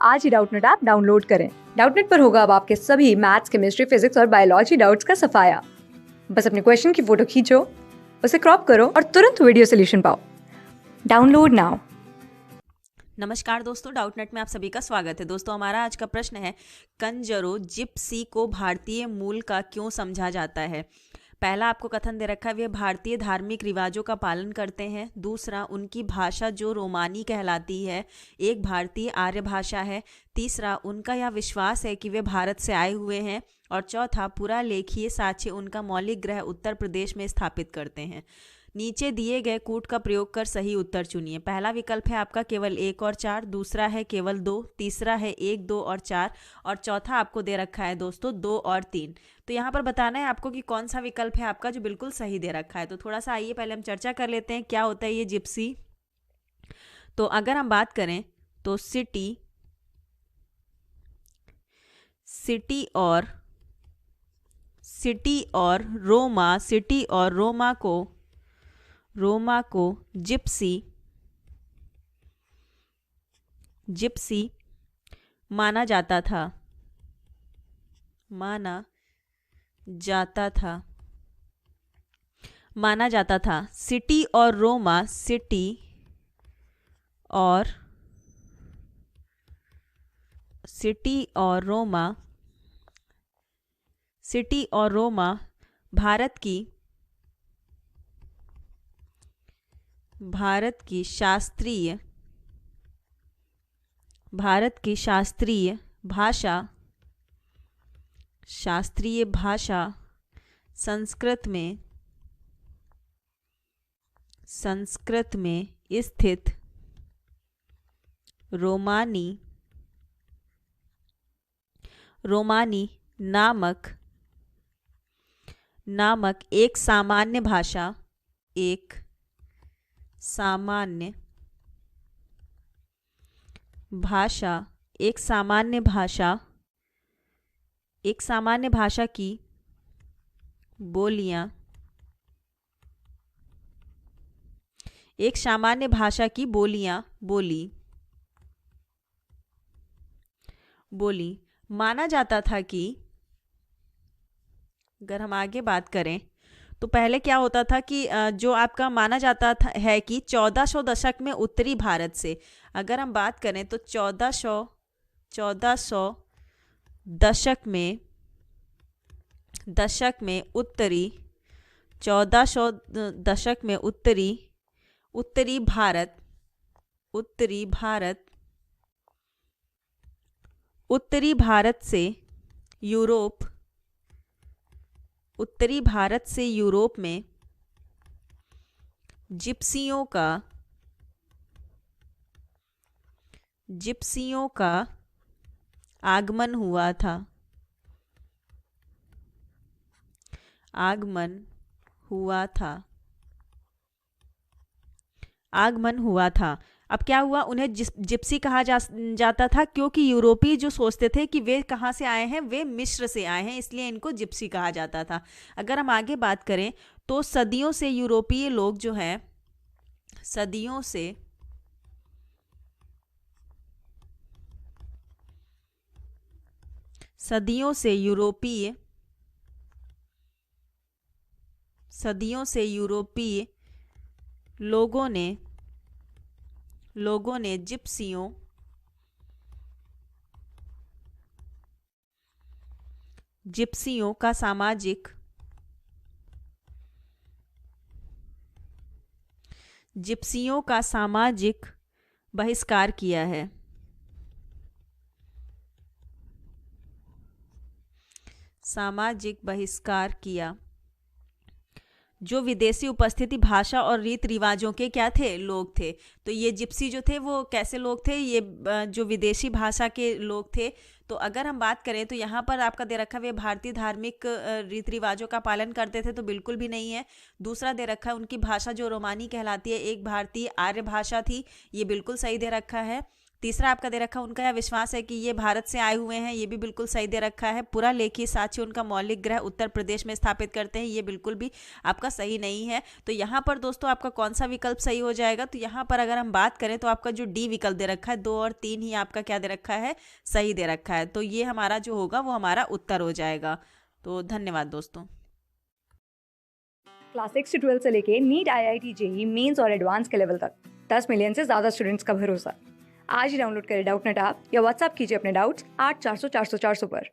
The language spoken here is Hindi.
आज ही डाउटनेट ऐप डाउनलोड करें। डाउटनेट पर होगा अब आपके सभी मैथ्स, केमिस्ट्री, फिजिक्स और बायोलॉजी डाउट्स का सफाया। बस अपने क्वेश्चन की फोटो खींचो, उसे क्रॉप करो और तुरंत वीडियो सोल्यूशन पाओ। Download now. नमस्कार दोस्तों, डाउटनेट में आप सभी का स्वागत है। दोस्तों, हमारा आज का प्रश्न है, कंजरो जिप्सी को भारतीय मूल का क्यों समझा जाता है। पहला आपको कथन दे रखा है, वे भारतीय धार्मिक रिवाजों का पालन करते हैं। दूसरा, उनकी भाषा जो रोमानी कहलाती है एक भारतीय आर्य भाषा है। तीसरा, उनका यह विश्वास है कि वे भारत से आए हुए हैं। और चौथा, पूरा लेखीय साक्ष्य उनका मौलिक ग्रह उत्तर प्रदेश में स्थापित करते हैं। नीचे दिए गए कूट का प्रयोग कर सही उत्तर चुनिए। पहला विकल्प है आपका केवल 1 और 4, दूसरा है केवल 2, तीसरा है 1, 2 और 4 और चौथा आपको दे रखा है दोस्तों 2 और 3। तो यहाँ पर बताना है आपको कि कौन सा विकल्प है आपका जो बिल्कुल सही दे रखा है। तो थोड़ा सा आइए पहले हम चर्चा कर लेते हैं क्या होता है ये जिप्सी। तो अगर हम बात करें तो सिटी और रोमा को जिप्सी माना जाता था। सिटी और रोमा भारत की शास्त्रीय भाषा संस्कृत में स्थित रोमानी नामक एक सामान्य भाषा की बोलियां बोली माना जाता था कि अगर हम आगे बात करें तो पहले क्या होता था कि जो आपका माना जाता था है कि 1400 दशक में उत्तरी भारत से, अगर हम बात करें तो 1400 दशक में उत्तरी भारत से यूरोप में जिप्सियों का आगमन हुआ था। अब क्या हुआ, उन्हें जिप्सी कहा जाता था क्योंकि यूरोपीय जो सोचते थे कि वे कहाँ से आए हैं, वे मिस्र से आए हैं, इसलिए इनको जिप्सी कहा जाता था। अगर हम आगे बात करें तो सदियों से यूरोपीय लोग जो हैं सदियों से यूरोपीय लोगों ने जिप्सियों का सामाजिक बहिष्कार किया है। जो विदेशी उपस्थिति, भाषा और रीत रिवाजों के क्या थे, लोग थे। तो ये जिप्सी जो थे वो कैसे लोग थे, ये जो विदेशी भाषा के लोग थे। तो अगर हम बात करें तो यहाँ पर आपका दे रखा है वे भारतीय धार्मिक रीत रिवाजों का पालन करते थे, तो बिल्कुल भी नहीं है। दूसरा दे रखा है उनकी भाषा जो रोमानी कहलाती है एक भारतीय आर्य भाषा थी, ये बिल्कुल सही दे रखा है। तीसरा आपका दे रखा है उनका यह विश्वास है कि ये भारत से आए हुए हैं, ये भी बिल्कुल सही दे रखा है। पूरा लेखी साक्ष्य उनका मौलिक ग्रह उत्तर प्रदेश में स्थापित करते हैं, ये बिल्कुल भी आपका सही नहीं है। तो यहाँ पर दोस्तों आपका कौन सा विकल्प सही हो जाएगा, तो यहाँ पर अगर हम बात करें तो आपका जो डी विकल्प दे रखा है, 2 और 3 ही आपका क्या दे रखा है, सही दे रखा है। तो ये हमारा जो होगा वो हमारा उत्तर हो जाएगा। तो धन्यवाद दोस्तों। क्लास 6 से 12 से लेके नीट, IIT, जेई मेंस और एडवांस के लेवल तक 10 मिलियन से ज़्यादा स्टूडेंट्स का भरोसा। आज ही डाउनलोड करें डाउटनेट ऐप या व्हाट्सएप कीजिए अपने डाउट्स 8400 400 400 पर।